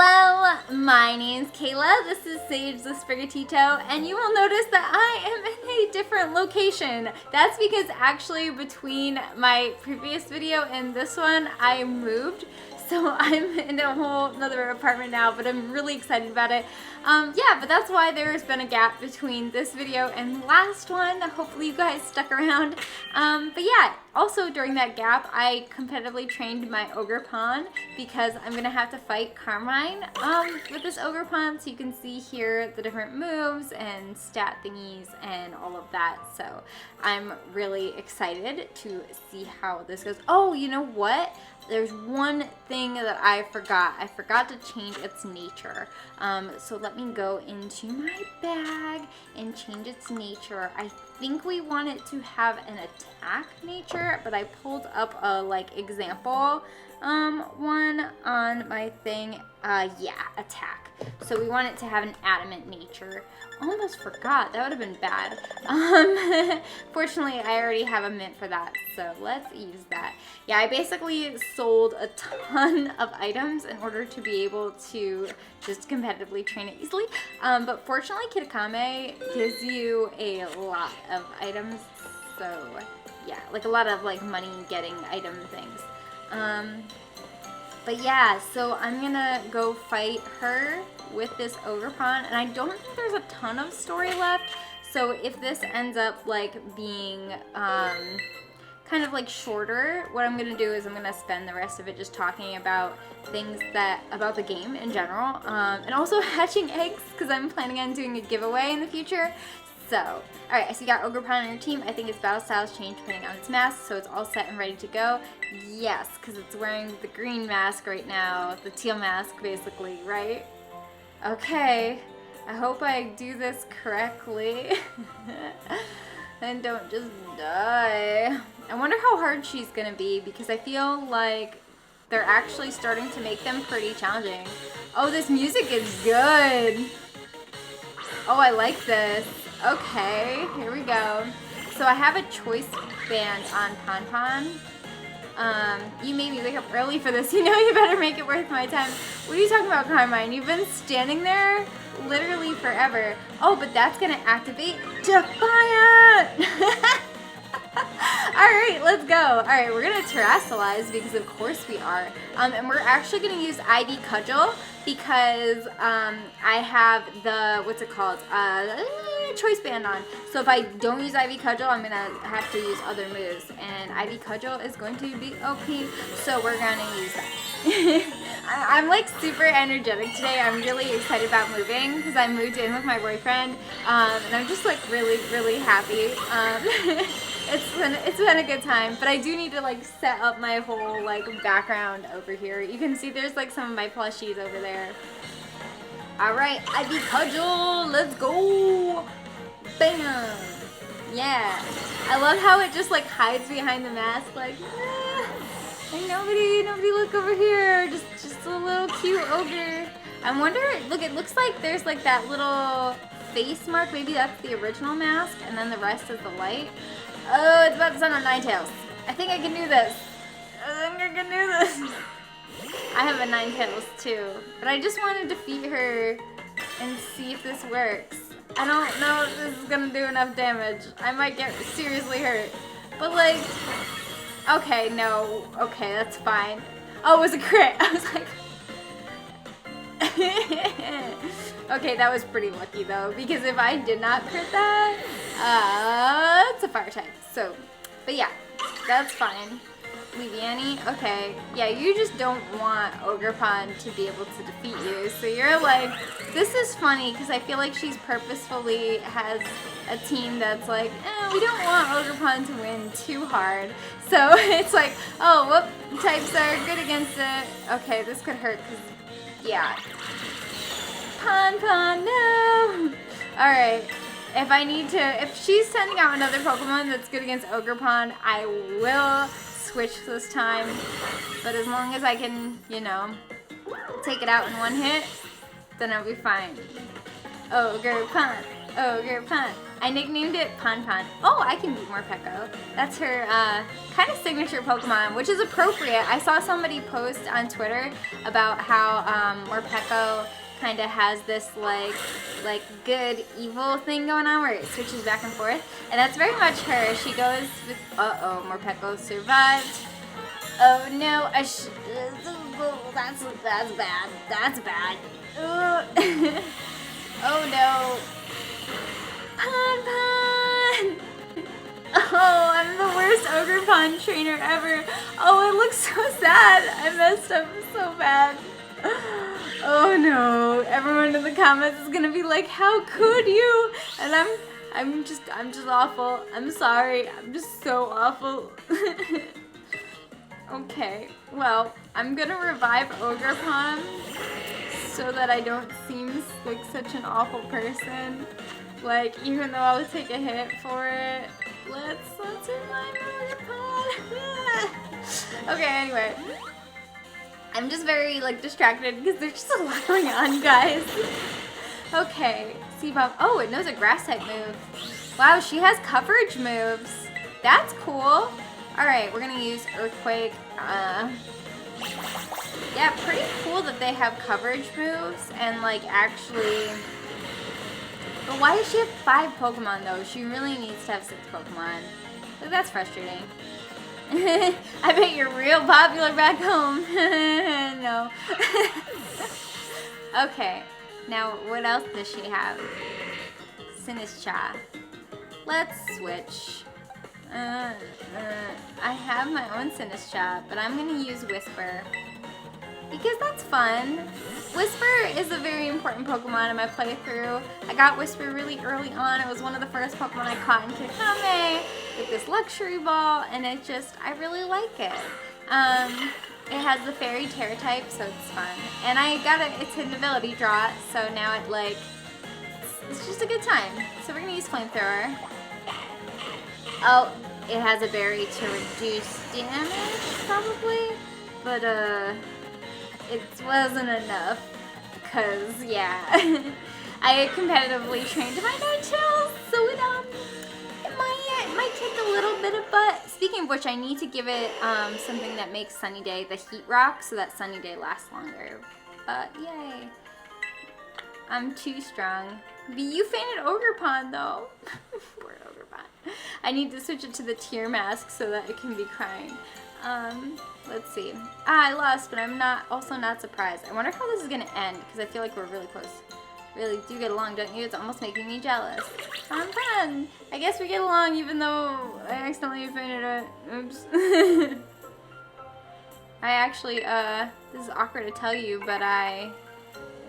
Hello, my name's Kayla. This is Sage the Sprigatito, and you will notice that I am in a different location. That's because actually between my previous video and this one, I moved. So I'm in a whole another apartment now, but I'm really excited about it. Yeah, but that's why there's been a gap between this video and the last one. Hopefully you guys stuck around. But yeah, also during that gap, I competitively trained my Ogre Pawn because I'm gonna have to fight Carmine with this Ogre Pawn. So you can see here the different moves and stat thingies and all of that. So I'm really excited to see how this goes. Oh, you know what? There's one thing that I forgot. I forgot to change its nature. So let me go into my bag and change its nature. I think we want it to have an attack nature, but I pulled up a example one on my thing. Yeah, attack. So we want it to have an adamant nature. Almost forgot. That would have been bad. Fortunately, I already have a mint for that, so let's use that. Yeah, I basically sold a ton of items in order to be able to just competitively train it easily. But fortunately, Kitakame gives you a lot of items, so yeah, like a lot of money getting item things. But yeah, so I'm gonna go fight her with this Ogre Pawn, and I don't think there's a ton of story left, so if this ends up being kind of shorter, what I'm gonna do is I'm gonna spend the rest of it just talking about things about the game in general, and also hatching eggs, because I'm planning on doing a giveaway in the future. So, alright, so you got Ogre Pawn on your team. I think its battle styles change depending on its mask, so it's all set and ready to go. Yes, because it's wearing the green mask right now, the teal mask basically, right? Okay, I hope I do this correctly and don't just die. I wonder how hard she's gonna be, because I feel like they're actually starting to make them pretty challenging. Oh, this music is good. Oh, I like this. Okay, here we go. So I have a choice band on Pon. You made me wake up early for this. You know you better make it worth my time. What are you talking about, Carmine? You've been standing there literally forever. Oh, but that's gonna activate Defiant! Alright, let's go. Alright, we're gonna terrestrialize because of course we are. And we're actually gonna use Ivy Cudgel because I have the, what's it called? Choice band on. So if I don't use Ivy Cudgel, I'm gonna have to use other moves, and Ivy Cudgel is going to be OP, so we're gonna use that. I'm super energetic today. I'm really excited about moving because I moved in with my boyfriend, and I'm just really happy. It's been a good time, but I do need to set up my whole background over here. You can see there's some of my plushies over there. Alright, Ivy Cudgel, let's go! Bam! Yeah. I love how it just hides behind the mask, and nobody look over here. Just a little cute ogre. I wonder, look, it looks like there's that little face mark. Maybe that's the original mask, and then the rest is the light. Oh, it's about to send on Ninetales. I think I can do this. I have a Ninetales too, but I just want to defeat her and see if this works. I don't know if this is gonna do enough damage. I might get seriously hurt, but okay, no, okay, that's fine. Oh, it was a crit. I was okay, that was pretty lucky though, because if I did not crit that, it's a fire type. So, but yeah, that's fine. Leviani, okay. Yeah, you just don't want Ogre Pawn to be able to defeat you. So you're this is funny because I feel like she's purposefully has a team that's we don't want Ogre Pawn to win too hard. So it's oh, what types are good against it? Okay, this could hurt because, yeah. Pawn, no! Alright. If she's sending out another Pokemon that's good against Ogre Pawn, I will switch this time, but as long as I can, take it out in one hit, then I'll be fine. Ogre Pawn, Ogre Pon. I nicknamed it Pon Pon. Oh, I can beat Morpeko. That's her kind of signature Pokemon, which is appropriate. I saw somebody post on Twitter about how Morpeko kind of has this like good evil thing going on where it switches back and forth, and that's very much her. She goes with Morpeko survived. Oh no, that's bad. That's bad. Oh no. Pon Pon! Oh, I'm the worst Ogre Pon trainer ever. Oh, it looks so sad. I messed up so bad. Oh no. Everyone in the comments is gonna be like, how could you? And I'm just awful. I'm sorry. I'm just so awful. Okay, well, I'm gonna revive Ogre Pon so that I don't seem like such an awful person. Like, even though I'll take a hit for it, let's revive Ogre Pon. Okay, anyway, I'm just very like distracted because there's just a lot going on, guys. Okay, C-Bomb. Oh, it knows a grass type move. Wow, she has coverage moves. That's cool. All right, we're gonna use Earthquake. Yeah, pretty cool that they have coverage moves and like actually. But why does she have 5 Pokemon though? She really needs to have 6 Pokemon. Like, that's frustrating. I bet you're real popular back home. No. Okay, now what else does she have? Sinistcha. Let's switch. I have my own Sinistcha, but I'm gonna use Whisper. Because that's fun. Whisper is a very important Pokemon in my playthrough. I got Whisper really early on. It was one of the first Pokemon I caught in Kikame with this luxury ball, and it just, I really like it. It has the fairy Tera type, so it's fun. And I got its hidden ability draw, so now it like, it's just a good time. So we're gonna use Flamethrower. Oh, it has a berry to reduce damage, probably, but it wasn't enough, because, yeah, I competitively trained my Ninetales, so it might kick a little bit of butt. Speaking of which, I need to give it something that makes Sunny Day the Heat Rock, so that Sunny Day lasts longer, but yay. I'm too strong. But you fainted Ogre Pon, though. Poor Ogre Pon. I need to switch it to the Teal Mask so that it can be crying. Let's see. I lost, but I'm also not surprised. I wonder how this is gonna end, because I feel like we're really close. Really do get along, don't you? It's almost making me jealous. Fun. I guess we get along even though I accidentally fainted it. Oops. I actually, this is awkward to tell you, but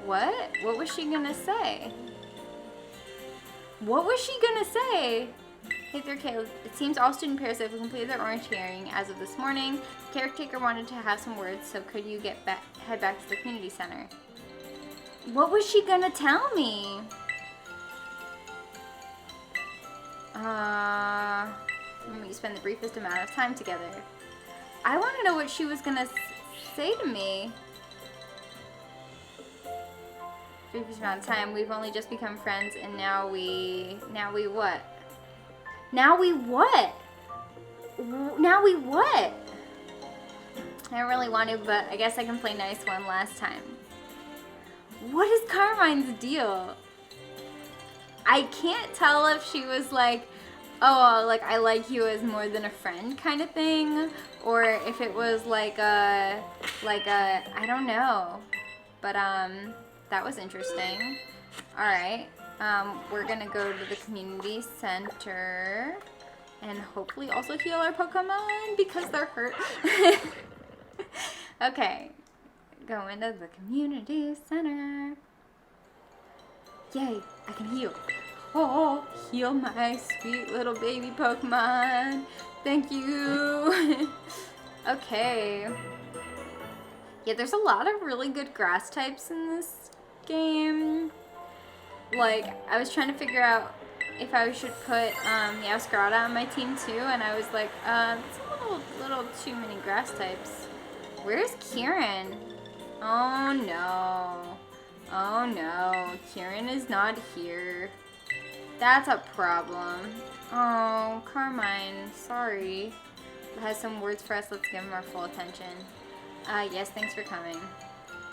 what? What was she gonna say? What was she gonna say? Hey there, Caleb. It seems all student pairs have completed their orange hearing as of this morning. The caretaker wanted to have some words, so could you head back to the community center? What was she gonna tell me? When we spend the briefest amount of time together. I want to know what she was gonna say to me. Briefest amount of time. We've only just become friends, and now we what? Now we what? Now we what? I don't really want to, but I guess I can play nice one last time. What is Carmine's deal? I can't tell if she was like, oh, like I like you as more than a friend kind of thing, or if it was like a, I don't know. But that was interesting. All right. We're gonna go to the community center and hopefully also heal our Pokemon because they're hurt. Okay, go into the community center. Yay, I can heal. Oh, heal my sweet little baby Pokemon. Thank you. Okay. Yeah, there's a lot of really good grass types in this game. Like, I was trying to figure out if I should put Meowscarada on my team too, and I was like, it's a little too many grass types. Where's Kieran? Oh no. Oh no. Kieran is not here. That's a problem. Oh, Carmine, sorry. Has some words for us. Let's give him our full attention. Yes, thanks for coming.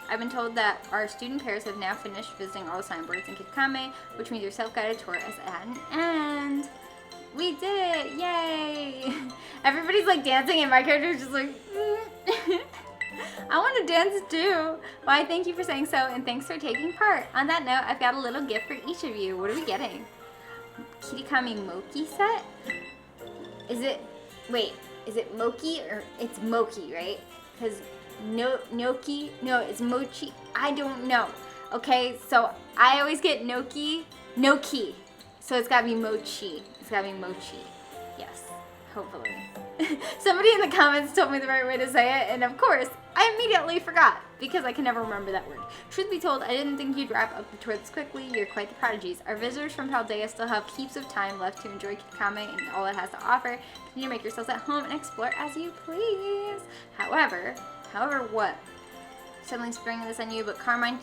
I've been told that our student pairs have now finished visiting all the signboards in Kikame, which means your self-guided tour is at an end. We did it! Yay! Everybody's like dancing and my character's just like, I want to dance too. Why, thank you for saying so and thanks for taking part. On that note, I've got a little gift for each of you. What are we getting? Kirikami Moki set? Is it, wait, is it Moki or it's Moki, right? Because Noki, no, it's Mochi. I don't know. Okay, so I always get Noki. So it's gotta be Mochi. It's gotta be Mochi. Yes, hopefully. Somebody in the comments told me the right way to say it, and of course, I immediately forgot because I can never remember that word. Truth be told, I didn't think you'd wrap up the tour this quickly. You're quite the prodigies. Our visitors from Paldea still have heaps of time left to enjoy Kikame and all it has to offer. Continue to make yourselves at home and explore as you please. However what? Suddenly springing this on you, but Carmine,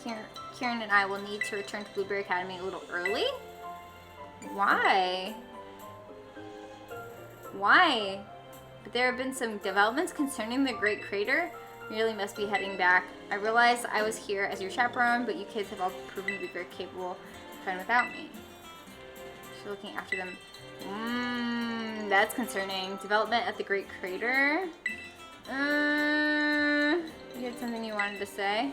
Kieran, and I will need to return to Blueberry Academy a little early? Why? Why? But there have been some developments concerning the Great Crater. You really must be heading back. I realized I was here as your chaperone, but you kids have all proven to be very capable of fun without me. So looking after them. That's concerning. Development at the Great Crater. You had something you wanted to say?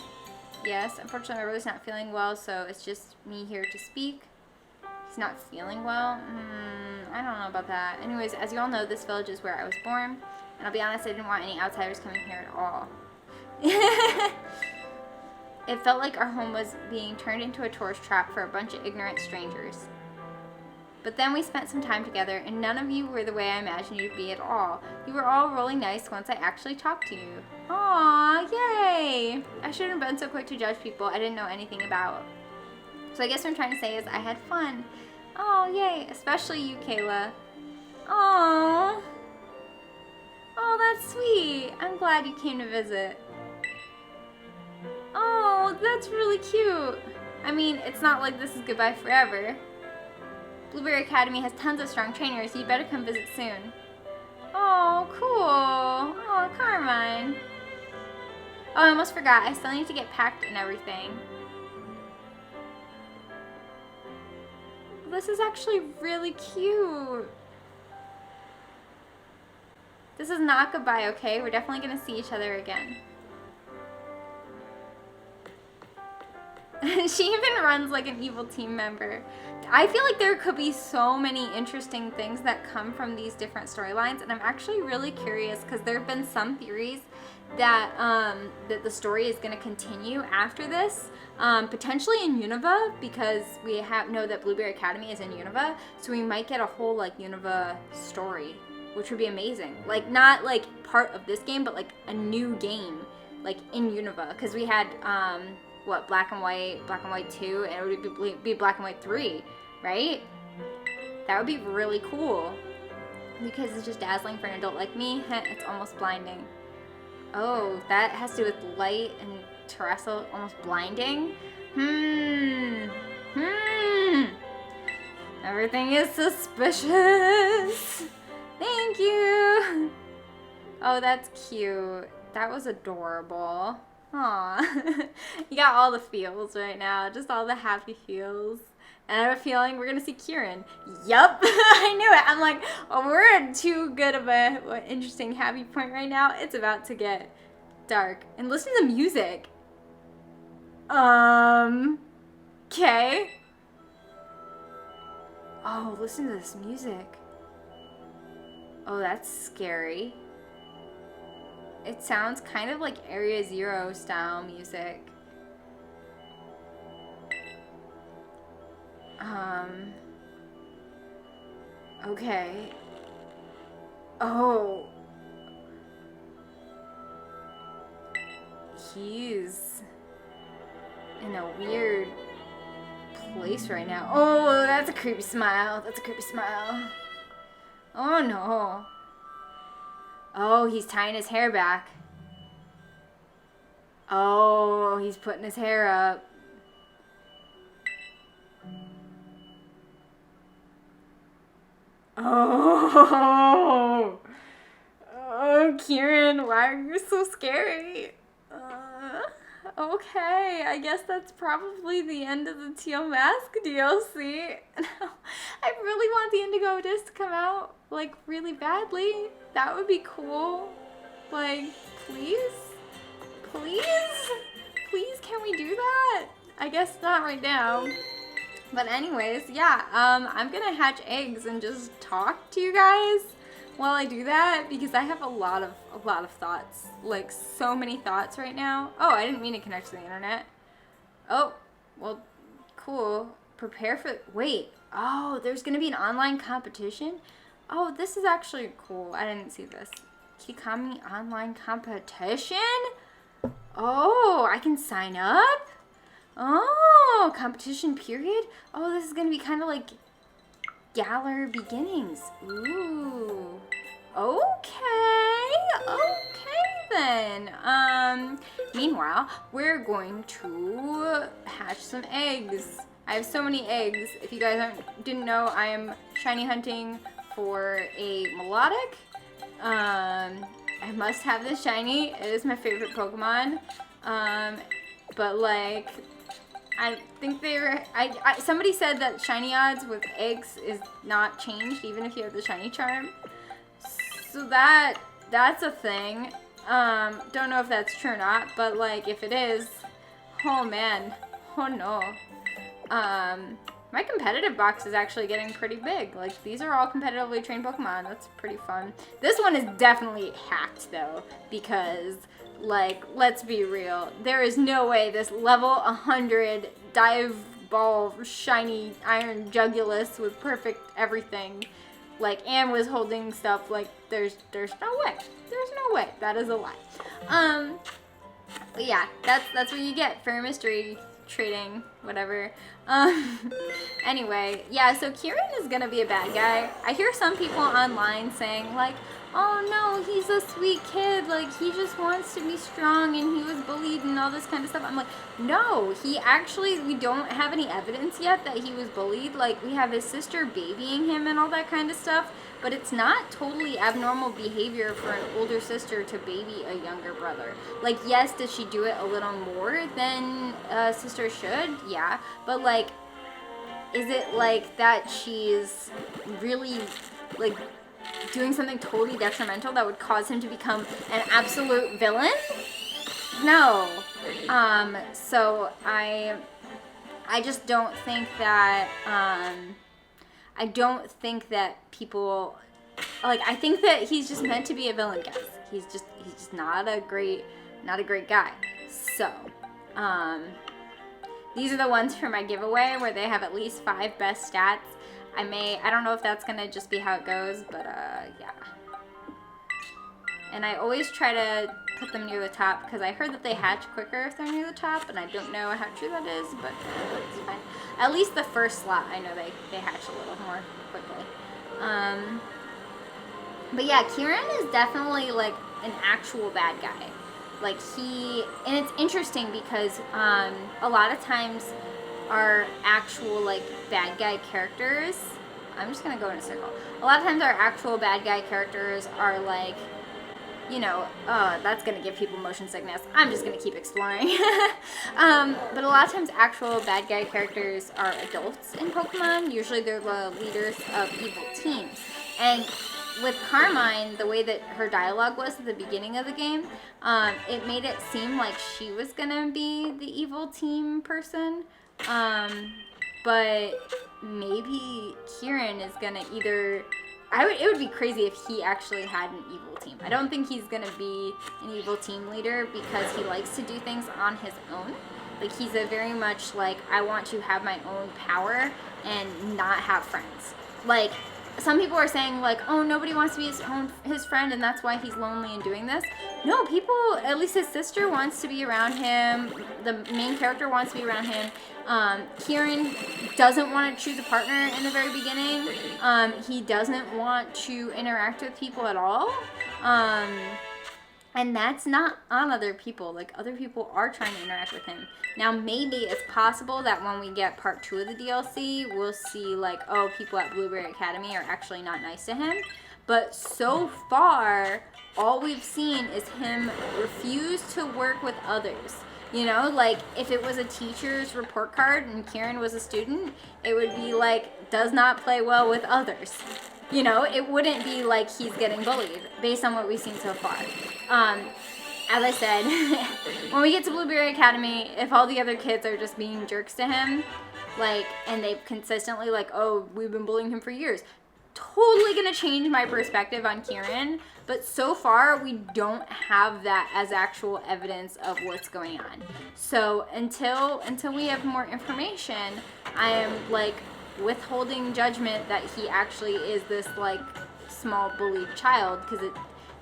Yes, unfortunately my brother's not feeling well, so it's just me here to speak. He's not feeling well? I don't know about that. Anyways, as you all know, this village is where I was born. And I'll be honest, I didn't want any outsiders coming here at all. It felt like our home was being turned into a tourist trap for a bunch of ignorant strangers. But then we spent some time together, and none of you were the way I imagined you to be at all. You were all really nice once I actually talked to you. Aww, yay! I shouldn't have been so quick to judge people I didn't know anything about. So I guess what I'm trying to say is I had fun. Oh, yay, especially you, Kayla. Aww. Oh, that's sweet. I'm glad you came to visit. Oh, that's really cute. I mean, it's not like this is goodbye forever. Blueberry Academy has tons of strong trainers, so you better come visit soon. Oh, cool. Oh, Carmine. Oh, I almost forgot. I still need to get packed and everything. This is actually really cute. This is not goodbye, okay? We're definitely gonna see each other again. She even runs like an evil team member. I feel like there could be so many interesting things that come from these different storylines, and I'm actually really curious because there have been some theories that that the story is going to continue after this, potentially in Unova, because we know that Blueberry Academy is in Unova, so we might get a whole like Unova story, which would be amazing. Like not like part of this game, but like a new game, like in Unova, because we had what, Black and White 2, and it would be Black and White 3, right? That would be really cool. Because it's just dazzling for an adult like me. It's almost blinding. Oh, that has to do with light and terrestrial almost blinding? Everything is suspicious. Thank you. Oh, that's cute. That was adorable. Aw. You got all the feels right now. Just all the happy feels. And I have a feeling we're gonna see Kieran. Yup. I knew it. I'm like, oh, we're at too good of a interesting happy point right now. It's about to get dark. And listen to the music. Okay. Oh, listen to this music. Oh, that's scary. It sounds kind of like Area Zero style music. Okay. Oh. He's in a weird place right now. Oh, that's a creepy smile. That's a creepy smile. Oh no. Oh, he's tying his hair back. Oh, he's putting his hair up. Oh. Oh, Kieran, why are you so scary? Okay, I guess that's probably the end of the Teal Mask DLC. I really want the Indigo disc to come out, like, really badly. That would be cool. Like, please? Please? Please, can we do that? I guess not right now. But anyways, yeah, I'm gonna hatch eggs and just talk to you guys while I do that, because I have a lot of thoughts, like so many thoughts right now. Oh, I didn't mean to connect to the internet. Oh, well, cool. Prepare for, wait, oh, there's gonna be an online competition? Oh, this is actually cool. I didn't see this. Kikami online competition? Oh, I can sign up? Oh, competition period? Oh, this is gonna be kind of like Galar Beginnings. Ooh. Okay then. Meanwhile, we're going to hatch some eggs. I have so many eggs. If you guys didn't know, I am shiny hunting for a melodic. I must have this shiny. It is my favorite Pokemon. But like, I think somebody said that shiny odds with eggs is not changed even if you have the shiny charm. So that's a thing. Don't know if that's true or not, but like if it is, oh man, oh no. My competitive box is actually getting pretty big. Like, these are all competitively trained Pokemon. That's pretty fun. This one is definitely hacked though, because like, let's be real. There is no way this level 100 dive ball shiny iron Jugulus with perfect everything, like, and was holding stuff, like, there's no way. There's no way. That is a lie. But yeah, that's what you get for mystery trading, whatever. Anyway, yeah, so Kieran is gonna be a bad guy. I hear some people online saying, like, oh no, he's a sweet kid, like, he just wants to be strong and he was bullied and all this kind of stuff. I'm like, no, we don't have any evidence yet that he was bullied. Like, we have his sister babying him and all that kind of stuff, but it's not totally abnormal behavior for an older sister to baby a younger brother. Like, yes, does she do it a little more than a sister should? Yeah, but like, is it like that she's really, like, doing something totally detrimental that would cause him to become an absolute villain? No. So I just don't think that, I don't think that people, like, I think that he's just meant to be a villain, guys. He's just not a great guy. So, these are the ones for my giveaway where they have at least 5 best stats. I don't know if that's gonna just be how it goes, but yeah. And I always try to put them near the top because I heard that they hatch quicker if they're near the top, and I don't know how true that is, but it's fine. At least the first slot, I know they hatch a little more quickly. But yeah, Kieran is definitely like an actual bad guy. Like, and it's interesting because a lot of times our actual, like, bad guy characters, I'm just gonna go in a circle. A lot of times our actual bad guy characters are like, you know, that's gonna give people motion sickness. I'm just gonna keep exploring. But a lot of times actual bad guy characters are adults in Pokemon. Usually they're the leaders of evil teams. And with Carmine, the way that her dialogue was at the beginning of the game, it made it seem like she was gonna be the evil team person. But maybe Kieran is gonna either, it would be crazy if he actually had an evil team. I don't think he's gonna be an evil team leader because he likes to do things on his own. Like, he's a very much like, I want to have my own power and not have friends. Like, some people are saying, like, oh, nobody wants to be his friend and that's why he's lonely and doing this. No, people, at least his sister wants to be around him. The main character wants to be around him. Kieran doesn't want to choose a partner in the very beginning. He doesn't want to interact with people at all. And that's not on other people. Like, other people are trying to interact with him. Now, maybe it's possible that when we get part 2 of the DLC, we'll see, like, oh, people at Blueberry Academy are actually not nice to him. But so far, all we've seen is him refuse to work with others. You know, like, if it was a teacher's report card and Kieran was a student, it would be like, does not play well with others. You know, it wouldn't be like he's getting bullied based on what we've seen so far. As I said, when we get to Blueberry Academy, if all the other kids are just being jerks to him, like, and they've consistently, like, oh, we've been bullying him for years, totally gonna change my perspective on Kieran. But so far, we don't have that as actual evidence of what's going on. So until we have more information, I am, like, withholding judgment that he actually is this, like, small bullied child, because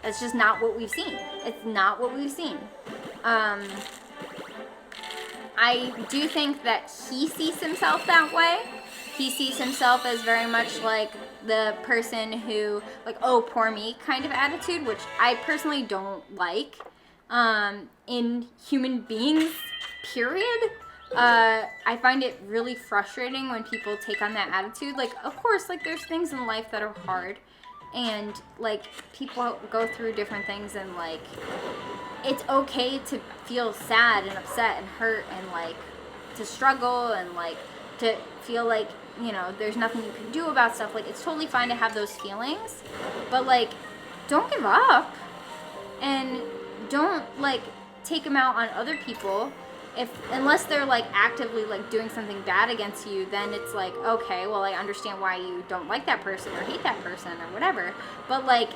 that's just not what we've seen. It's not what we've seen. I do think that he sees himself that way. He sees himself as very much like the person who, like, oh, poor me kind of attitude, which I personally don't like in human beings, period. I find it really frustrating when people take on that attitude. Like, of course, like, there's things in life that are hard, and, like, people go through different things, and, like, it's okay to feel sad and upset and hurt and, like, to struggle and, like, to feel like, you know, there's nothing you can do about stuff. Like, it's totally fine to have those feelings, but, like, don't give up, and don't, like, take them out on other people. Unless they're, like, actively, like, doing something bad against you, then it's like, okay, well, I understand why you don't like that person or hate that person or whatever. But, like,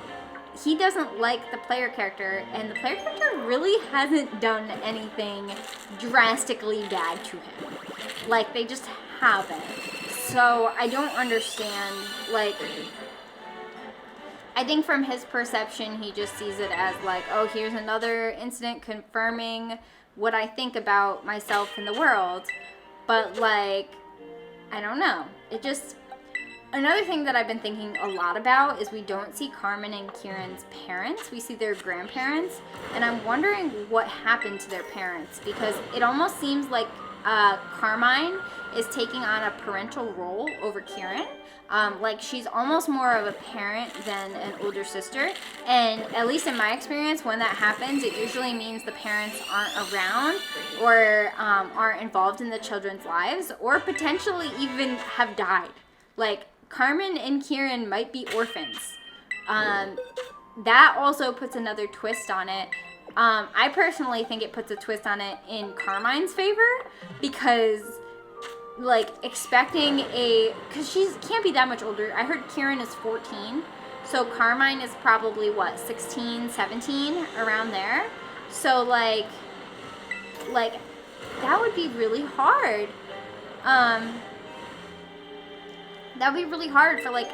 he doesn't like the player character, and the player character really hasn't done anything drastically bad to him. Like, they just haven't. So I don't understand, like, I think from his perception, he just sees it as, like, oh, here's another incident confirming what I think about myself and the world. But, like, I don't know. It just, another thing that I've been thinking a lot about is we don't see Carmen and Kieran's parents. We see their grandparents, and I'm wondering what happened to their parents, because it almost seems like Carmine is taking on a parental role over Kieran. Like, she's almost more of a parent than an older sister, and at least in my experience, when that happens, it usually means the parents aren't around, or aren't involved in the children's lives, or potentially even have died. Like, Carmen and Kieran might be orphans. That also puts another twist on it. I personally think it puts a twist on it in Carmine's favor, because, like, expecting because she can't be that much older. I heard Kieran is 14, so Carmine is probably, what, 16, 17, around there. So, like, that would be really hard. That would be really hard for, like,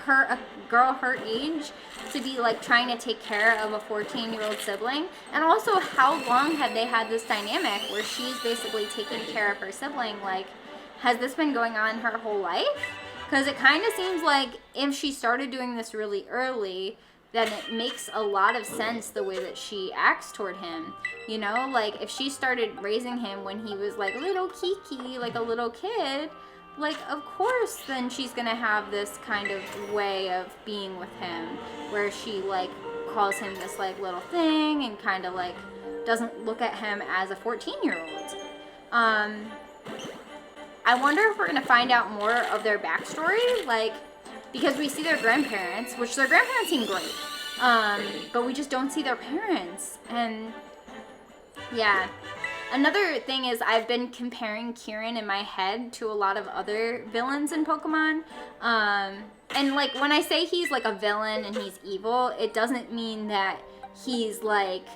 a girl her age to be, like, trying to take care of a 14-year-old sibling. And also, how long have they had this dynamic where she's basically taking care of her sibling? Like, has this been going on her whole life? Because it kind of seems like if she started doing this really early, then it makes a lot of sense the way that she acts toward him. You know, like, if she started raising him when he was, like, little Kiki, like a little kid, like, of course, then she's gonna have this kind of way of being with him, where she, like, calls him this, like, little thing, and kind of, like, doesn't look at him as a 14-year-old. I wonder if we're gonna find out more of their backstory, like, because we see their grandparents, which their grandparents seem great, but we just don't see their parents, and, yeah. Another thing is I've been comparing Kieran in my head to a lot of other villains in Pokemon. And, like, when I say he's, like, a villain and he's evil, it doesn't mean that he's, like,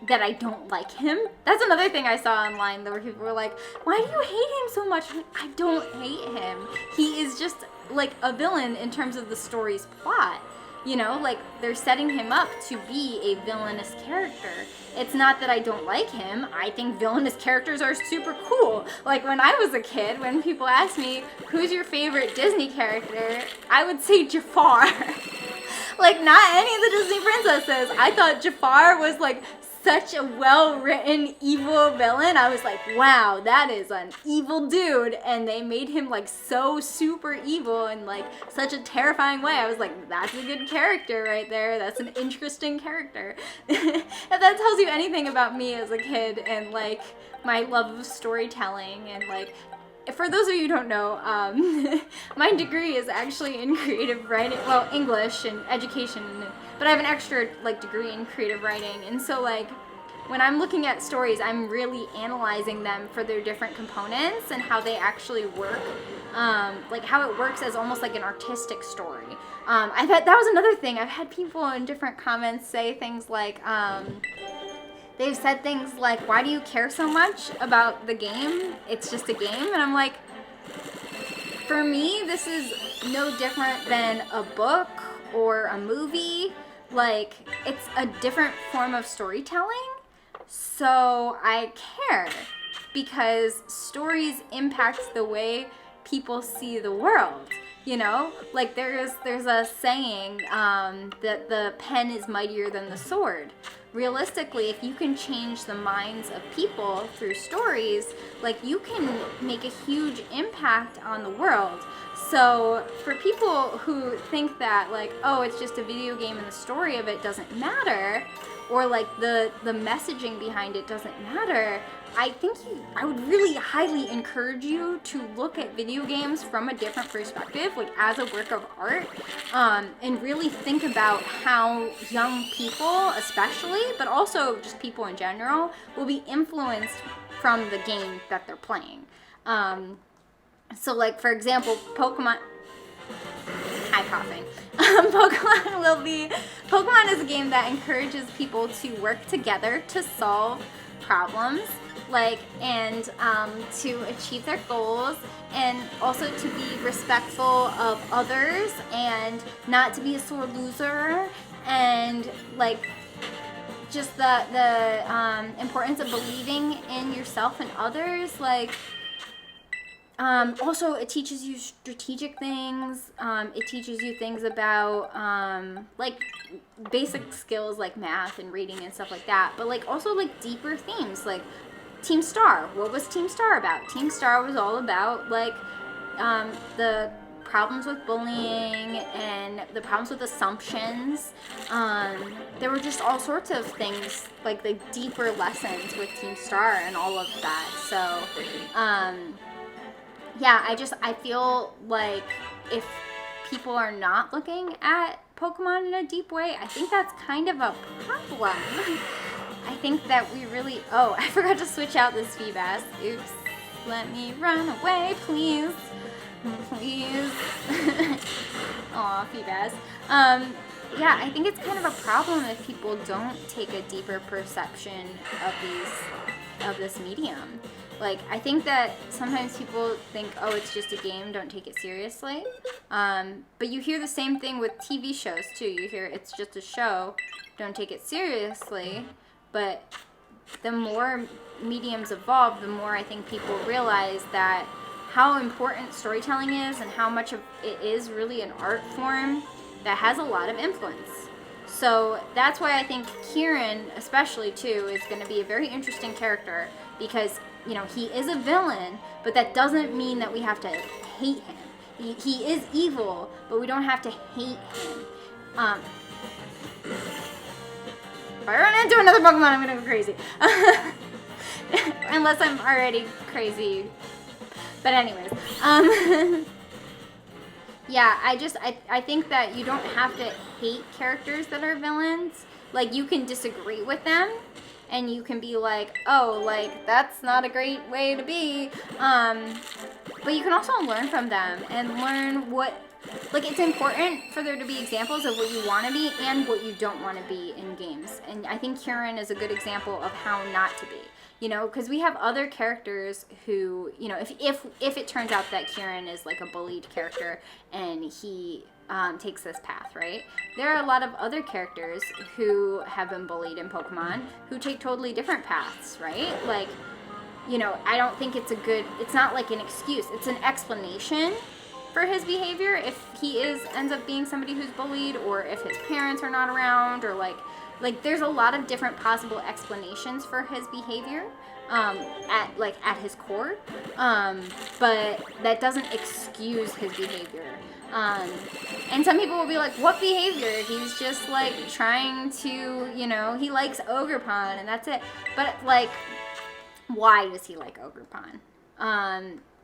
that I don't like him. That's another thing I saw online, though, where people were like, why do you hate him so much? I'm like, I don't hate him. He is just, like, a villain in terms of the story's plot. You know, like, they're setting him up to be a villainous character. It's not that I don't like him. I think villainous characters are super cool. Like, when I was a kid, when people asked me, who's your favorite Disney character, I would say Jafar. Like, not any of the Disney princesses. I thought Jafar was like such a well-written evil villain. I was like, wow, that is an evil dude. And they made him like so super evil in like such a terrifying way. I was like, that's a good character right there. That's an interesting character. If that tells you anything about me as a kid and like my love of storytelling, and like, for those of you who don't know, my degree is actually in creative writing, well, English and education, but I have an extra like degree in creative writing, and so like when I'm looking at stories, I'm really analyzing them for their different components and how they actually work, like how it works as almost like an artistic story. I've had, that was another thing, I've had people in different comments say things like, they've said things like, why do you care so much about the game? It's just a game. And I'm like, for me, this is no different than a book or a movie. Like, it's a different form of storytelling. So I care because stories impact the way people see the world. You know, like there's a saying that the pen is mightier than the sword. Realistically, if you can change the minds of people through stories, like you can make a huge impact on the world. So for people who think that like, oh, it's just a video game and the story of it doesn't matter, or like the messaging behind it doesn't matter, I would really highly encourage you to look at video games from a different perspective, like as a work of art, and really think about how young people especially, but also just people in general, will be influenced from the game that they're playing. So like, for example, Pokemon Pokemon is a game that encourages people to work together to solve problems, like, and to achieve their goals, and also to be respectful of others and not to be a sore loser, and like just the importance of believing in yourself and others. Like, also it teaches you strategic things. It teaches you things about like basic skills like math and reading and stuff like that, but like also like deeper themes like Team Star. What was Team Star about? Team Star was all about like the problems with bullying and the problems with assumptions. There were just all sorts of things, like the deeper lessons with Team Star and all of that. So yeah, I feel like if people are not looking at Pokemon in a deep way, I think that's kind of a problem. I think that we really... Oh, I forgot to switch out this Feebas. Oops. Let me run away, please. Please. Aw, Feebas. Yeah, I think it's kind of a problem if people don't take a deeper perception of this medium. Like, I think that sometimes people think, oh, it's just a game, don't take it seriously. But you hear the same thing with TV shows, too. You hear, it's just a show, don't take it seriously. But the more mediums evolve, the more I think people realize that how important storytelling is and how much of it is really an art form that has a lot of influence. So that's why I think Kieran, especially too, is going to be a very interesting character, because, you know, he is a villain, but that doesn't mean that we have to hate him. He is evil, but we don't have to hate him. If I run into another Pokemon, I'm gonna go crazy. Unless I'm already crazy. But anyways, yeah, I think that you don't have to hate characters that are villains. Like, you can disagree with them, and you can be like, oh, like, that's not a great way to be. But you can also learn from them and learn what, like, it's important for there to be examples of what you want to be and what you don't want to be in games. And I think Kieran is a good example of how not to be. You know, because we have other characters who, you know, if it turns out that Kieran is like a bullied character and he takes this path, right? There are a lot of other characters who have been bullied in Pokemon who take totally different paths, right? Like, you know, I don't think it's not like an excuse. It's an explanation for his behavior, if he ends up being somebody who's bullied, or if his parents are not around, or like there's a lot of different possible explanations for his behavior at his core, but that doesn't excuse his behavior. And some people will be like, what behavior? He's just like trying to, he likes Ogerpon and that's it. But like, why does he like Ogerpon?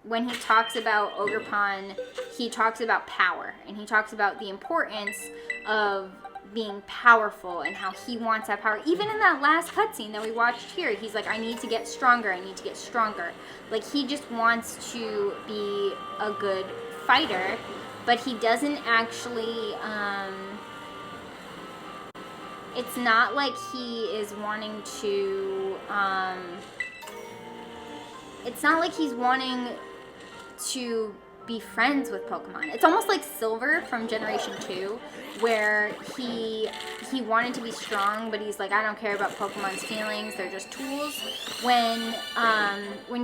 When he talks about Ogerpon, he talks about power, and he talks about the importance of being powerful and how he wants that power. Even in that last cutscene that we watched here, he's like, I need to get stronger, I need to get stronger. Like, he just wants to be a good fighter, but he doesn't actually, it's not like he is wanting to, it's not like he's wanting to be friends with Pokemon. It's almost like Silver from Generation 2, where he wanted to be strong, but he's like, I don't care about Pokemon's feelings, they're just tools. When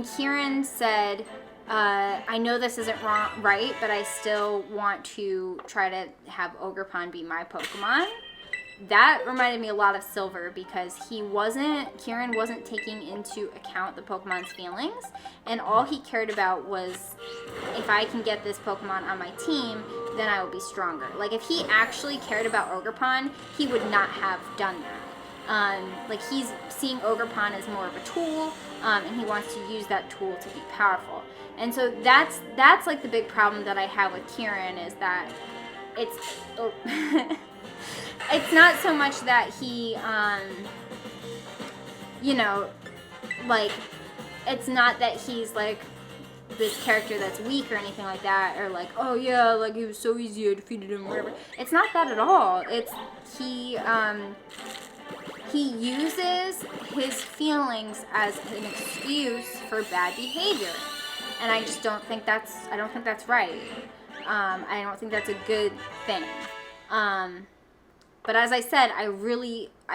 Kieran said, I know this isn't right, but I still want to try to have Ogerpon be my Pokemon, that reminded me a lot of Silver, because Kieran wasn't taking into account the Pokemon's feelings, and all he cared about was, if I can get this Pokemon on my team, then I will be stronger. Like, if he actually cared about Ogerpon, he would not have done that. Like, he's seeing Ogerpon as more of a tool, and he wants to use that tool to be powerful. And so that's like the big problem that I have with Kieran, is that it's not so much that he, like, it's not that he's, like, this character that's weak or anything like that, or like, oh yeah, like, it was so easy, I defeated him, whatever. It's not that at all. It's, he uses his feelings as an excuse for bad behavior. And I just don't think that's right. I don't think that's a good thing. But as I said, I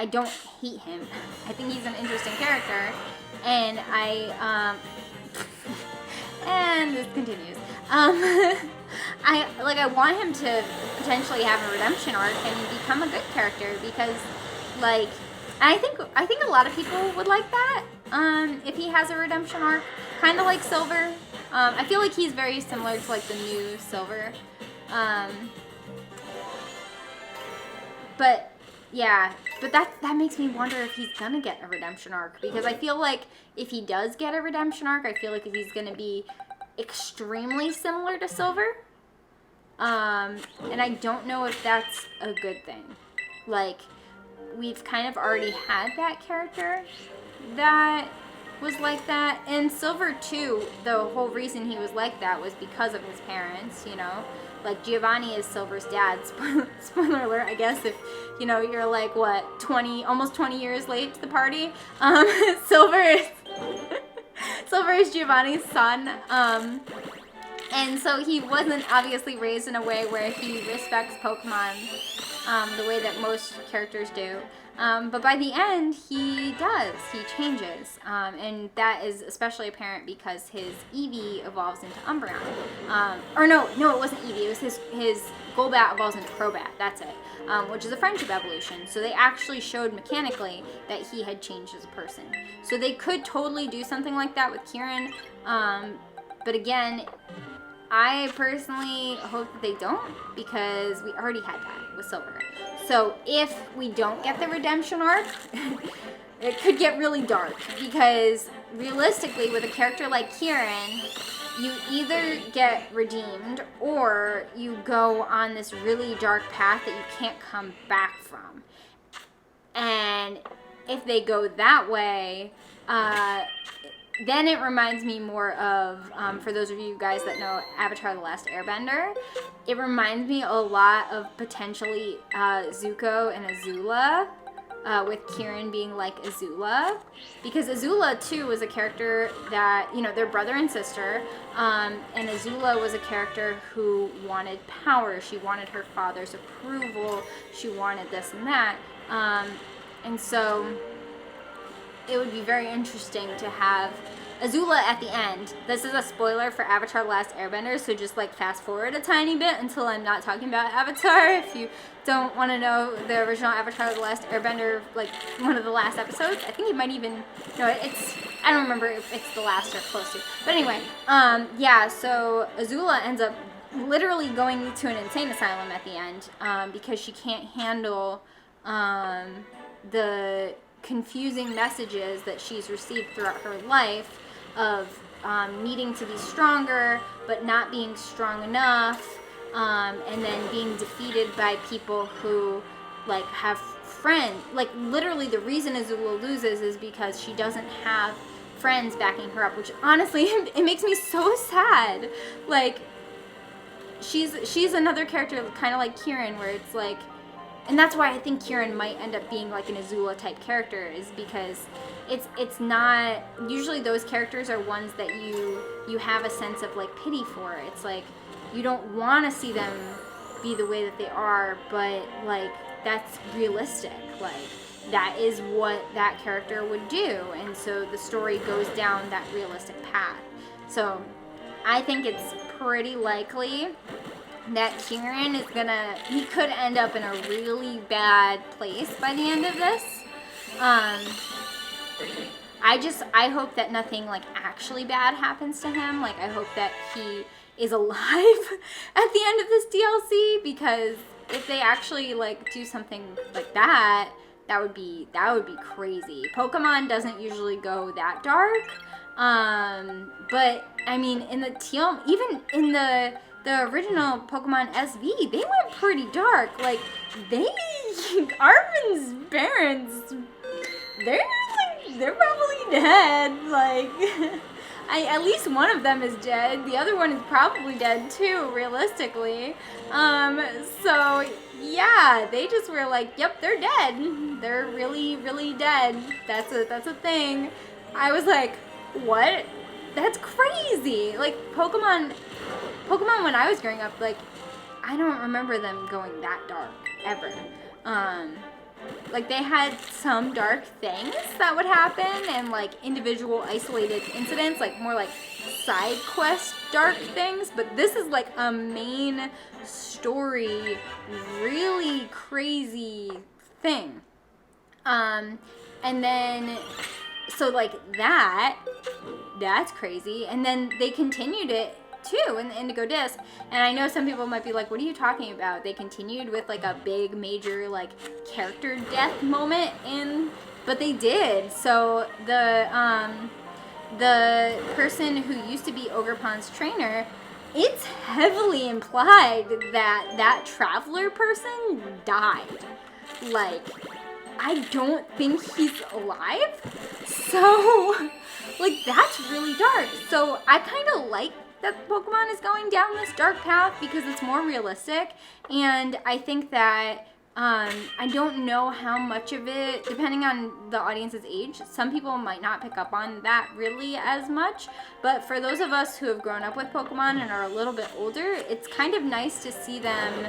don't hate him. I think he's an interesting character, and and this continues. I want him to potentially have a redemption arc and become a good character, because, like, I think a lot of people would like that. If he has a redemption arc, kind of like Silver. I feel like he's very similar to, like, the new Silver. But yeah, but that makes me wonder if he's gonna get a redemption arc, because I feel like if he does get a redemption arc, I feel like he's gonna be extremely similar to Silver. And I don't know if that's a good thing. Like, we've kind of already had that character that was like that. And Silver too, the whole reason he was like that was because of his parents, Like, Giovanni is Silver's dad. Spoiler alert, I guess, if, you're like, what, almost 20 years late to the party. Silver is Giovanni's son. And so he wasn't obviously raised in a way where he respects Pokemon the way that most characters do. But by the end, he does. He changes. And that is especially apparent because his Eevee evolves into Umbreon. Or no, it wasn't Eevee. It was his Golbat evolves into Crobat. That's it. Which is a friendship evolution. So they actually showed mechanically that he had changed as a person. So they could totally do something like that with Kieran. But again, I personally hope that they don't, because we already had that with Silver. So if we don't get the redemption arc, it could get really dark, because realistically, with a character like Kieran, you either get redeemed or you go on this really dark path that you can't come back from. And if they go that way, then it reminds me more of, for those of you guys that know Avatar: The Last Airbender, it reminds me a lot of potentially Zuko and Azula, with Kieran being like Azula. Because Azula, too, was a character that, they're brother and sister, and Azula was a character who wanted power. She wanted her father's approval. She wanted this and that. And so it would be very interesting to have Azula at the end, this is a spoiler for Avatar: The Last Airbender, so just like fast forward a tiny bit until I'm not talking about Avatar if you don't want to know the original Avatar: The Last Airbender, like one of the last episodes. I think you might even know it. I don't remember if it's the last or close to. But anyway, yeah, so Azula ends up literally going to an insane asylum at the end because she can't handle the confusing messages that she's received throughout her life of needing to be stronger but not being strong enough, and then being defeated by people who like have friends. Like literally the reason Azula loses is because she doesn't have friends backing her up, which honestly it makes me so sad. Like she's another character kind of like Kieran, where it's like, and that's why I think Kieran might end up being like an Azula type character, is because it's not usually those characters are ones that you have a sense of like pity for. It's like you don't want to see them be the way that they are, but like that's realistic. Like that is what that character would do, and so the story goes down that realistic path. So I think it's pretty likely that Kieran he could end up in a really bad place by the end of this. I hope that nothing like actually bad happens to him. Like I hope that he is alive at the end of this DLC, because if they actually like do something like that, that would be crazy. Pokemon doesn't usually go that dark. But I mean in the even in the original Pokemon SV, they went pretty dark. Like Armin's parents, they're probably dead. Like at least one of them is dead. The other one is probably dead too, realistically. So yeah, they just were like, yep, they're dead. They're really, really dead. That's a thing. I was like, what? That's crazy. Like Pokemon when I was growing up, like I don't remember them going that dark ever. Like they had some dark things that would happen and like individual isolated incidents, like more like side quest dark things, but this is like a main story really crazy thing. And then so like that's crazy, and then they continued it too in the Indigo Disc. And I know some people might be like, what are you talking about? They continued with like a big major like character death moment but they did. So the person who used to be Ogerpon's trainer, it's heavily implied that traveler person died. Like I don't think he's alive. So like that's really dark. So I kind of like that Pokemon is going down this dark path because it's more realistic, and I think that I don't know how much of it, depending on the audience's age, some people might not pick up on that really as much, but for those of us who have grown up with Pokemon and are a little bit older, it's kind of nice to see them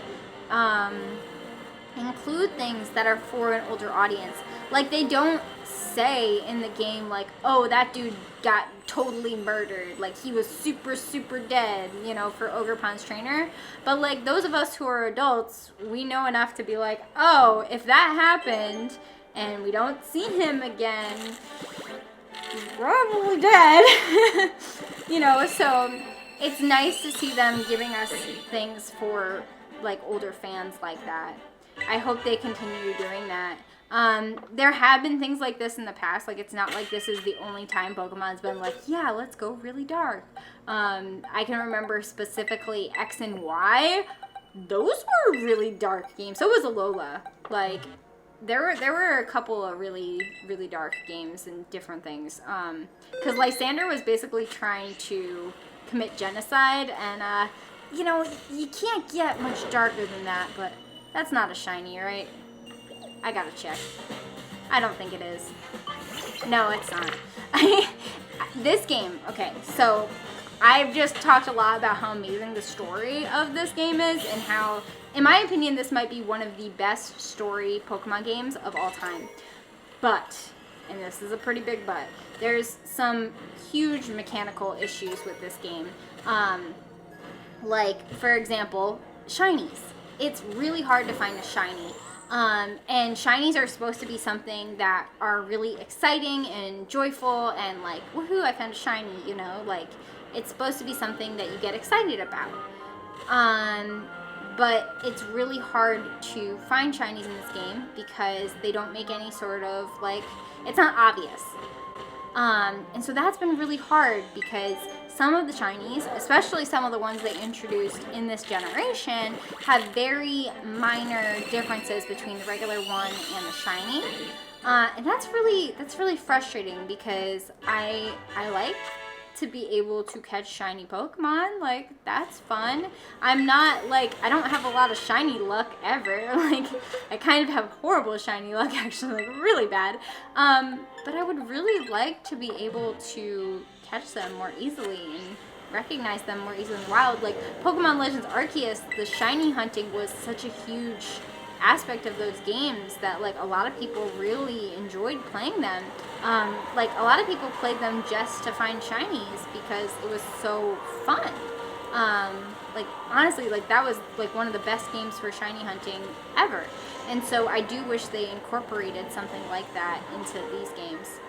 include things that are for an older audience. Like they don't say in the game like, oh, that dude got totally murdered, like he was super super dead, you know, for Ogerpon's trainer. But like those of us who are adults, we know enough to be like, oh, if that happened and we don't see him again, he's probably dead. You know, so it's nice to see them giving us things for like older fans like that. I hope they continue doing that. There have been things like this in the past. Like, it's not like this is the only time Pokemon's been like, yeah, let's go really dark. I can remember specifically X and Y. Those were really dark games. So was Alola. Like, there were a couple of really, really dark games and different things. Because Lysander was basically trying to commit genocide. And, you know, you can't get much darker than that. But that's not a shiny, right? I gotta check. I don't think it is. No, it's not. This game, okay, so I've just talked a lot about how amazing the story of this game is and how, in my opinion, this might be one of the best story Pokemon games of all time. But and this is a pretty big but, there's some huge mechanical issues with this game. Like, for example, shinies. It's really hard to find a shiny. And shinies are supposed to be something that are really exciting and joyful and like, woohoo, I found a shiny, you know, like, it's supposed to be something that you get excited about. But it's really hard to find shinies in this game because they don't make any sort of, like, it's not obvious. And so that's been really hard because some of the shinies, especially some of the ones they introduced in this generation, have very minor differences between the regular one and the shiny. And that's really frustrating because I like to be able to catch shiny Pokemon. Like, that's fun. I'm not, like, I don't have a lot of shiny luck ever. Like, I kind of have horrible shiny luck, actually, like, really bad. But I would really like to be able to catch them more easily and recognize them more easily in the wild. Like, Pokemon Legends Arceus, the shiny hunting was such a huge aspect of those games that, like, a lot of people really enjoyed playing them. Like, a lot of people played them just to find shinies because it was so fun. Like, honestly, like, that was, like, one of the best games for shiny hunting ever. And so I do wish they incorporated something like that into these games.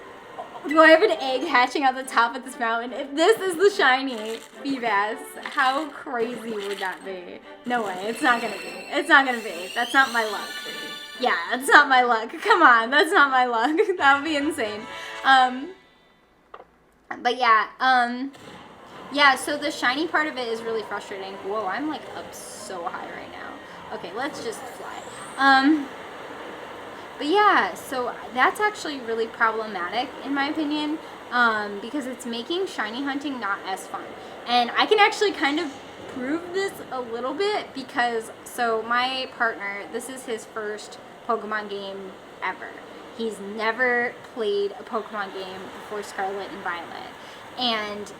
Do I have an egg hatching out the top of this mountain? If this is the shiny Feebas, how crazy would that be? No way, it's not gonna be. It's not gonna be. That's not my luck. Yeah, that's not my luck. Come on, that's not my luck. That would be insane. But yeah, yeah, so the shiny part of it is really frustrating. Whoa, I'm like up so high right now. Okay, let's just fly. But yeah, so that's actually really problematic in my opinion, because it's making shiny hunting not as fun. And I can actually kind of prove this a little bit because, so my partner, this is his first Pokemon game ever. He's never played a Pokemon game before Scarlet and Violet. And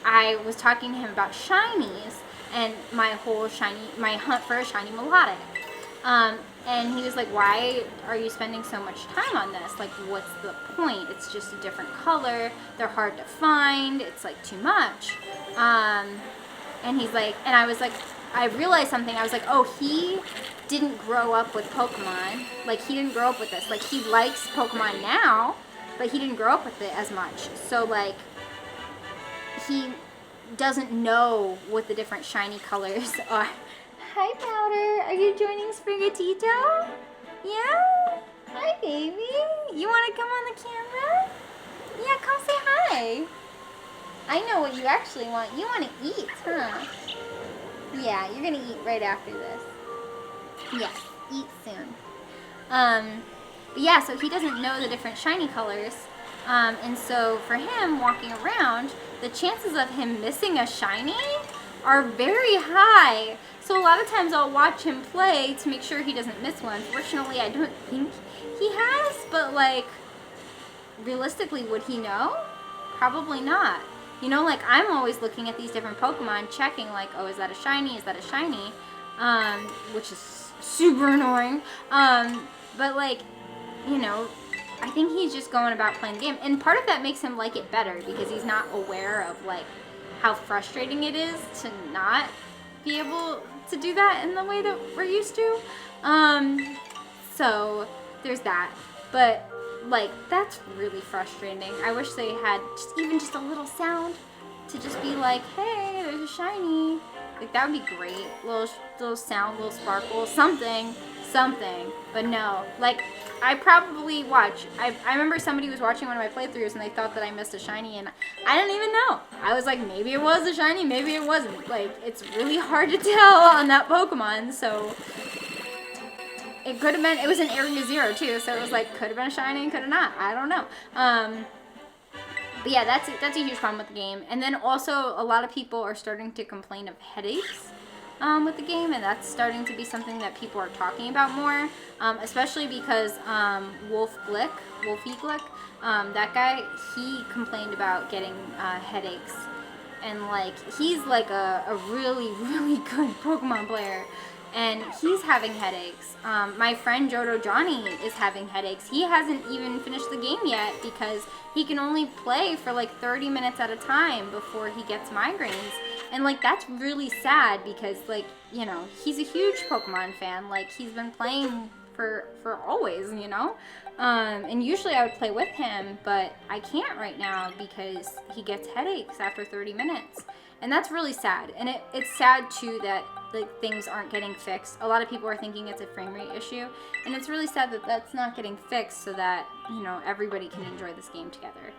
I was talking to him about shinies and my hunt for a shiny melodic. And he was like, why are you spending so much time on this? Like, what's the point? It's just a different color. They're hard to find. It's like too much. And he's like, and I was like, I realized something. I was like, oh, he didn't grow up with Pokemon. Like, he didn't grow up with this. Like, he likes Pokemon now, but he didn't grow up with it as much. So, like, he doesn't know what the different shiny colors are. Hi, Powder. Are you joining Sprigatito? Yeah? Hi, baby. You want to come on the camera? Yeah, come say hi. I know what you actually want. You want to eat, huh? Yeah, you're going to eat right after this. Yes, eat soon. But yeah, so he doesn't know the different shiny colors. And so for him walking around, the chances of him missing a shiny are very high. So a lot of times I'll watch him play to make sure he doesn't miss one. Fortunately, I don't think he has, but like, realistically, would he know? Probably not. You know, like, I'm always looking at these different Pokemon, checking like, oh, is that a shiny? Is that a shiny? Which is super annoying. But like, you know, I think he's just going about playing the game. And part of that makes him like it better because he's not aware of like how frustrating it is to not be able to do that in the way that we're used to. So there's that. But like, that's really frustrating. I wish they had even just a little sound to just be like, hey, there's a shiny. Like, that would be great. Little sound, little sparkle, something. But no, like, I probably watch. I remember somebody was watching one of my playthroughs and they thought that I missed a shiny and I didn't even know. I was like, maybe it was a shiny, maybe it wasn't. Like, it's really hard to tell on that Pokemon, so it could have been, it was an Area 0 too, so it was like, could have been a shiny, could have not. I don't know. But yeah, that's a huge problem with the game. And then also, a lot of people are starting to complain of headaches with the game, and that's starting to be something that people are talking about more, especially because Wolfie Glick, that guy, he complained about getting headaches. And like, he's like a really, really good Pokemon player. and he's having headaches. My friend Jodo Johnny is having headaches. He hasn't even finished the game yet because he can only play for like 30 minutes at a time before he gets migraines. And like that's really sad because like, you know, he's a huge Pokemon fan. Like he's been playing for always, you know? And usually I would play with him, but I can't right now because he gets headaches after 30 minutes. And that's really sad. And it's sad too that like things aren't getting fixed. A lot of people are thinking it's a frame rate issue, and it's really sad that that's not getting fixed so that, you know, everybody can enjoy this game together.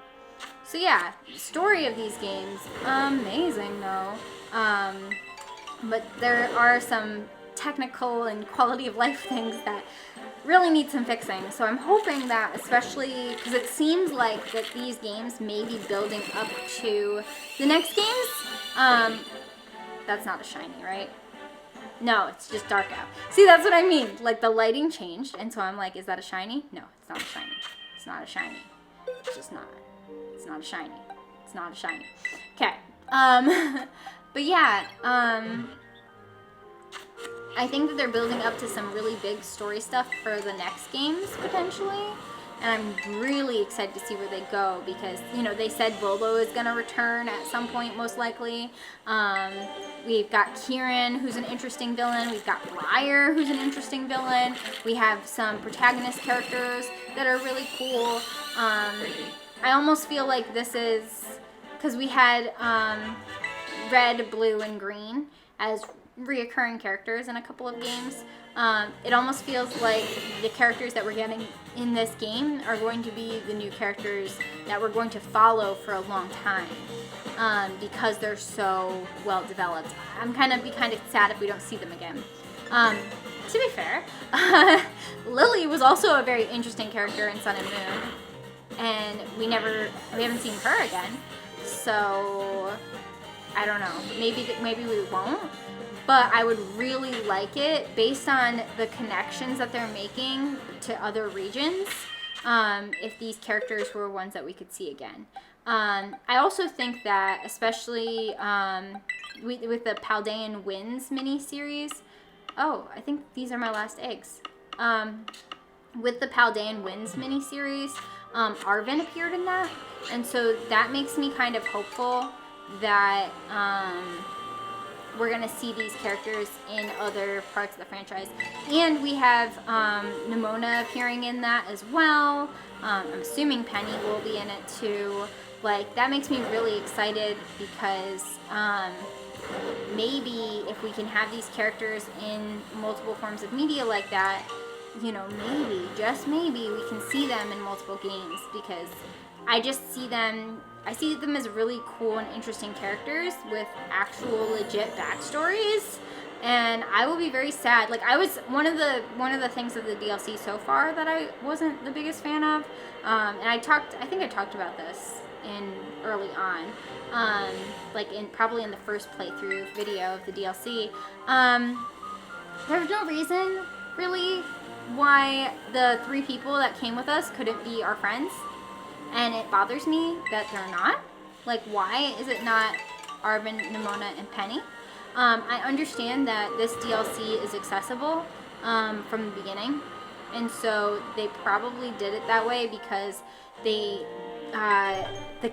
So yeah, story of these games, amazing though. But there are some technical and quality of life things that really need some fixing. So I'm hoping that, especially because it seems like that these games may be building up to the next games. That's not a shiny, right? No, it's just dark out. See, that's what I mean. Like the lighting changed, and so I'm like, is that a shiny? No, it's not a shiny. It's not a shiny. It's just not. It's not a shiny. It's not a shiny. Okay. But yeah, I think that they're building up to some really big story stuff for the next games, potentially. And I'm really excited to see where they go because, you know, they said Volo is going to return at some point, most likely. We've got Kieran, who's an interesting villain. We've got Briar, who's an interesting villain. We have some protagonist characters that are really cool. I almost feel like this is, because we had Red, Blue, and Green as reoccurring characters in a couple of games. It almost feels like the characters that we're getting in this game are going to be the new characters that we're going to follow for a long time because they're so well developed. I'm kind of sad if we don't see them again. To be fair, Lily was also a very interesting character in Sun and Moon, and we haven't seen her again. So I don't know. Maybe we won't. But I would really like it based on the connections that they're making to other regions, if these characters were ones that we could see again. I also think that, especially with the Paldean Winds mini-series, oh, I think these are my last eggs. With the Paldean Winds mini-series, Arven appeared in that, and so that makes me kind of hopeful that we're going to see these characters in other parts of the franchise. And we have Nemona appearing in that as well. I'm assuming Penny will be in it too. Like, that makes me really excited because maybe if we can have these characters in multiple forms of media like that, you know, maybe, just maybe, we can see them in multiple games because I see them as really cool and interesting characters with actual legit backstories, and I will be very sad. Like, I was one of the things of the DLC so far that I wasn't the biggest fan of, and I think I talked about this in early on, like probably in the first playthrough video of the DLC. There's no reason really why the 3 people that came with us couldn't be our friends. And it bothers me that they're not. Like, why is it not Arven, Nemona, and Penny? I understand that this DLC is accessible from the beginning. And so they probably did it that way because the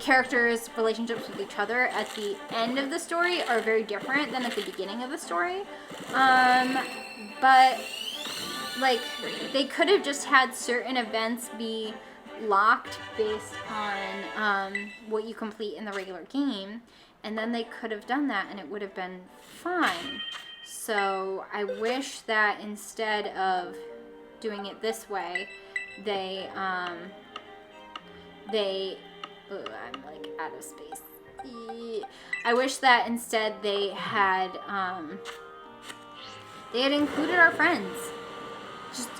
characters' relationships with each other at the end of the story are very different than at the beginning of the story. But, like, they could have just had certain events be locked based on what you complete in the regular game, and then they could have done that and it would have been fine. So I wish that instead of doing it this way, I'm like out of space. I wish that instead they had included our friends. Just,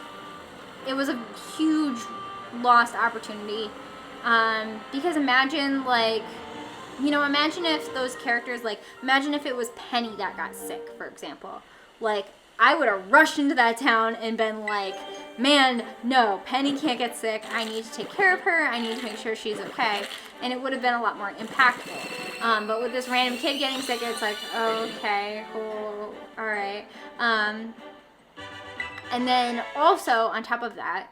it was a huge lost opportunity, because imagine, like, you know, imagine if those characters, like, imagine if it was Penny that got sick, for example. Like, I would have rushed into that town and been like, man, no, Penny can't get sick. I need to take care of her. I need to make sure she's okay. And it would have been a lot more impactful. But with this random kid getting sick, it's like, oh, okay, cool, all right. And then also on top of that,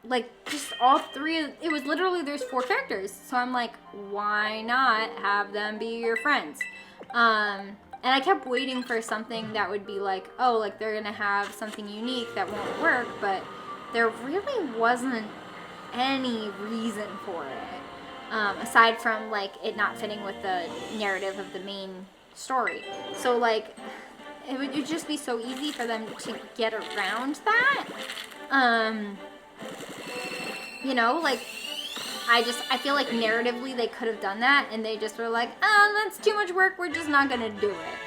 like just all three, it was literally, there's 4 characters. So I'm like, why not have them be your friends? And I kept waiting for something that would be like, oh, like they're gonna have something unique that won't work, but there really wasn't any reason for it. Aside from like it not fitting with the narrative of the main story. So like, it would just be so easy for them to get around that. You know, like, I feel like narratively they could have done that, and they just were like, oh, that's too much work, we're just not gonna do it.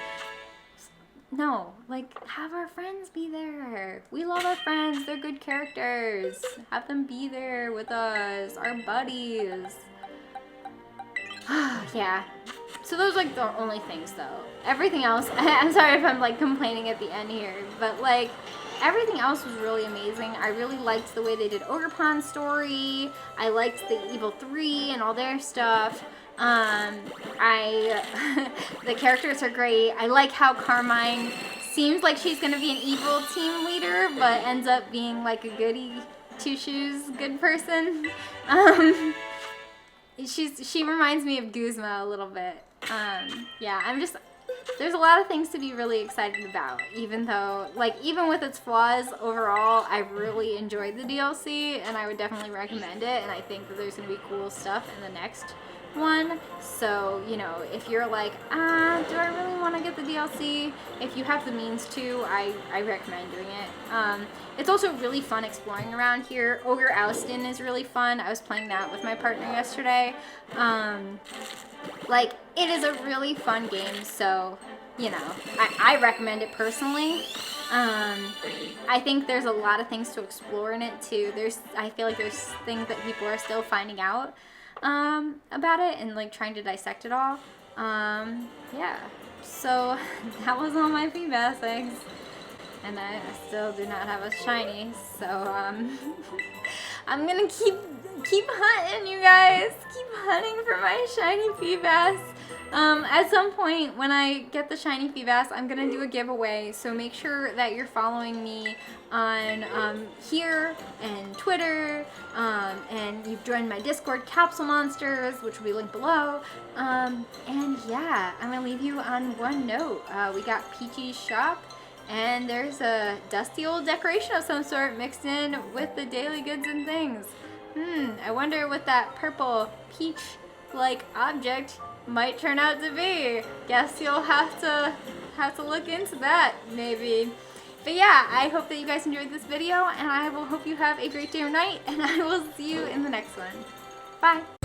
No, like, have our friends be there. We love our friends, they're good characters. Have them be there with us, our buddies. Yeah. So those are like the only things though. Everything else, I'm sorry if I'm like complaining at the end here, but like, everything else was really amazing. I really liked the way they did Ogerpon's story. I liked the Evil 3 and all their stuff. The characters are great. I like how Carmine seems like she's gonna be an evil team leader, but ends up being like a goody two-shoes good person. She reminds me of Guzma a little bit. Yeah, there's a lot of things to be really excited about, even though, like, even with its flaws, overall, I really enjoyed the DLC, and I would definitely recommend it, and I think that there's going to be cool stuff in the next one. So, you know, if you're like, do I really want to get the DLC? If you have the means to, I recommend doing it. It's also really fun exploring around here. Ogre Oustin is really fun. I was playing that with my partner yesterday. Like, it is a really fun game, so, you know, I recommend it personally. I think there's a lot of things to explore in it, too. I feel like there's things that people are still finding out about it and, like, trying to dissect it all. Yeah. So, that was all my Feebas eggs. And I still do not have a shiny, so, I'm gonna keep hunting, you guys. Keep hunting for my shiny Feebas. At some point, when I get the shiny Feebas, I'm gonna do a giveaway, so make sure that you're following me on here and Twitter, and you've joined my Discord, Capsule Monsters, which will be linked below. And yeah, I'm gonna leave you on one note. We got Peachy's shop, and there's a dusty old decoration of some sort mixed in with the daily goods and things. I wonder what that purple peach-like object might turn out to be. Guess you'll have to look into that, maybe. But yeah, I hope that you guys enjoyed this video, and I will hope you have a great day or night, and I will see you in the next one. Bye!